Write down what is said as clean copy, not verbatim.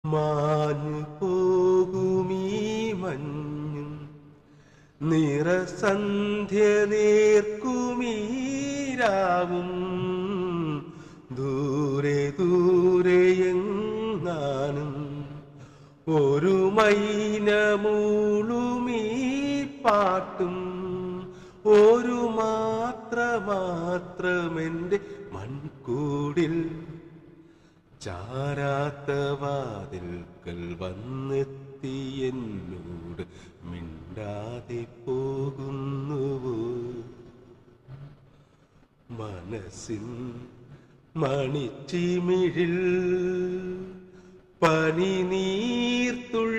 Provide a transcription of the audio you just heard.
മാഞ്ഞു പോകുമീ മഞ്ഞും നിറസന്ധ്യ നേർക്കുമീരാവും ദൂരെ ദൂരെയെങ്ങാനും ഒരു മൈനമൂളുമീ പാട്ടും ഒരു മാത്രമെൻ്റെ മൺകൂടിൽ ചാരാത്ത വാതിൽക്കൽ വന്നെത്തി എന്നോട് മിണ്ടാതെ പോകുന്നുവോ മനസ്സിൻ മണിച്ചിമിഴിൽ പനിനീർത്തുള്ളി